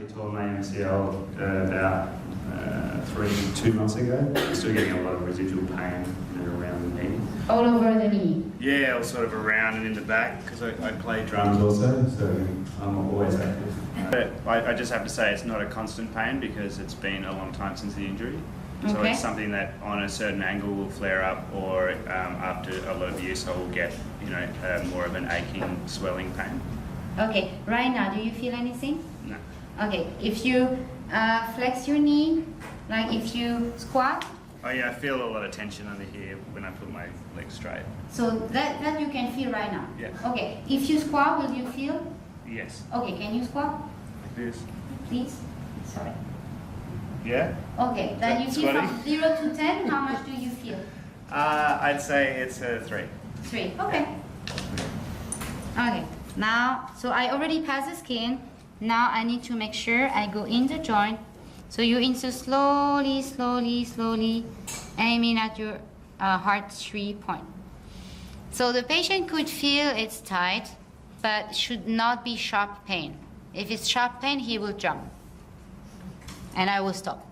actually tore my MCL about 2 months ago. I'm still getting a lot of residual pain around the knee. All over the knee? Yeah, or sort of around and in the back, because I play drums also, so I'm always active. But I just have to say it's not a constant pain because it's been a long time since the injury. So Okay. it's something that on a certain angle will flare up, or after a lot of use I will get, more of an aching, swelling pain. Okay, right now, do you feel anything? No. Okay, if you flex your knee, like if you squat, Oh yeah, I feel a lot of tension under here when I put my legs straight. so that you can feel right now? Yes. Okay, if you squat, will you feel? Yes. Okay, can you squat, Like this. please? Sorry. Yeah? Okay, then you feel Squatting? from 0 to 10, how much do you feel? I'd say it's a 3. 3, okay. Okay, now, so I already passed the skin. Now I need to make sure I go in the joint. So you insert slowly, slowly, slowly, aiming at your heart 3 point. So the patient could feel it's tight, but should not be sharp pain. If it's sharp pain, he will jump. And I will stop.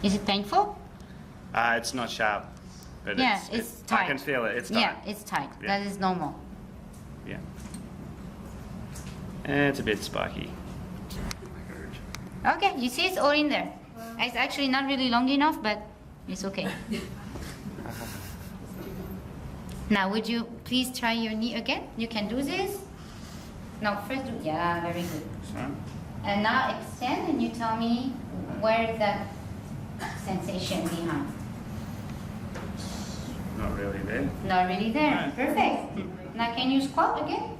Is it painful? It's not sharp, but Yeah, it's tight. I can feel it. It's tight. Yeah, it's tight. Yeah. That is normal. Yeah. And it's a bit spiky. Okay, you see it's all in there. It's actually not really long enough, but it's okay. Now, would you please try your knee again? You can do this. No, first do, yeah, very good. So, And now extend and you tell me where is that sensation behind. not really there. Not really there. No. Perfect. Now can you squat again?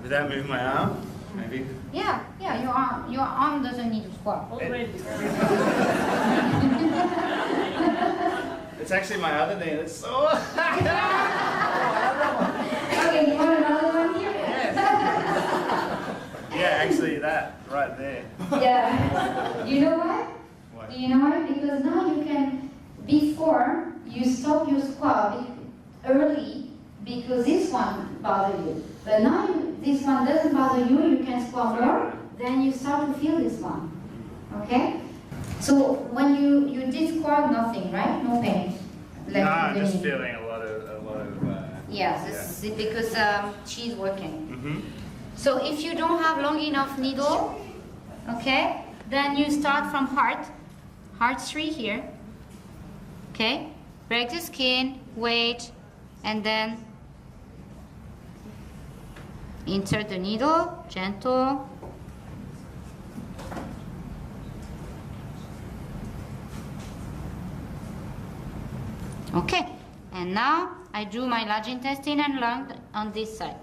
Without moving my arm, maybe. Yeah, your arm doesn't need to squat. It's actually my other knee that's sore. Okay, you want another one here? Yeah, actually that right there. Yeah. You know why? Why? Do you know why? Because now you can, before you stop your squat early because this one bothered you. But now this one doesn't bother you, you can squat more, then you start to feel this one. Okay? So when you did squat, nothing, right? No pain. No, I'm in the just knee. feeling a lot of. Yeah, this is because she's working. Mhm. So if you don't have long enough needle, okay, then you start from heart 3 here, okay, break the skin, wait, and then insert the needle, gentle. Okay, and now I do my large intestine and lung on this side.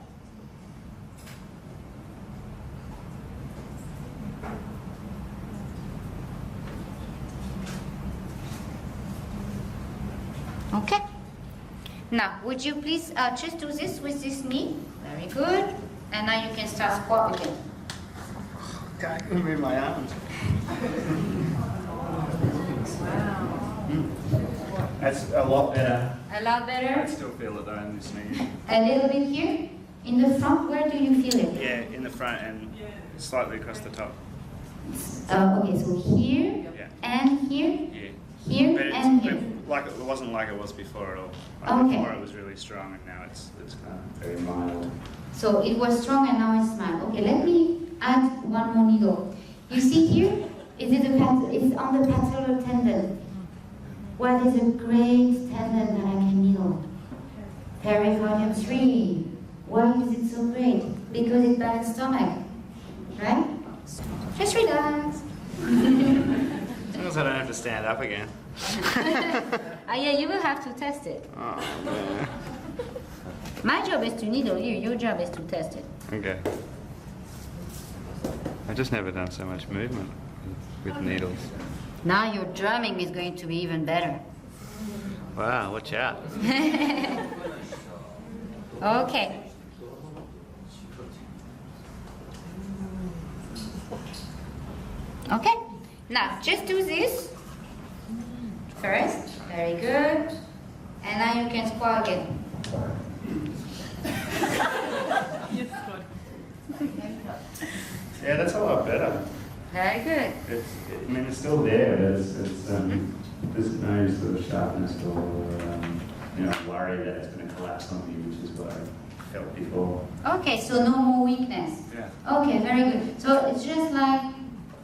Okay. Now, would you please just do this with this knee? Very good. And now you can start squat again. I can't move my arms. That's a lot better. A lot I better. still feel it though in this knee. A little bit here. In the front, where do you feel it? Yeah, in the front and slightly across the top. Okay, so here Yeah. and here, Yeah. here But and here. it wasn't like it was before at all. Like Okay. Before it was really strong and now it's kind of very mild. So it was strong and now it's mild. Okay, let me add one more needle. You see here? Is it it's on the patellar tendon. What is a great tendon that I can needle? Pericardium 3. Why is it so great? Because it's balanced stomach, right? Just relax. As long as I don't have to stand up again. Yeah, you will have to test it. Oh man. My job is to needle you, your job is to test it. Okay. I've just never done so much movement with needles. Now your drumming is going to be even better. Wow, watch out. Okay. Okay, now just do this first. Very good. And now you can squat again. Yeah, that's a lot better. Very good. I mean, it's still there. There's no sort of sharpness or worry that it's going to collapse on me, which is what I felt before. Okay, so no more weakness. Yeah. Okay, very good. So it's just like,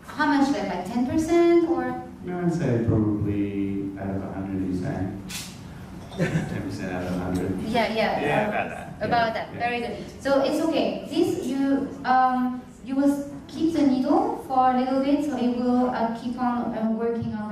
how much left? Like 10% or? No, I'd say probably out of 100, you say? 10% out of 100. Yeah. Yeah, about that. About that. Very good. So it's okay. This you will keep the needle for a little bit, so it will keep on working on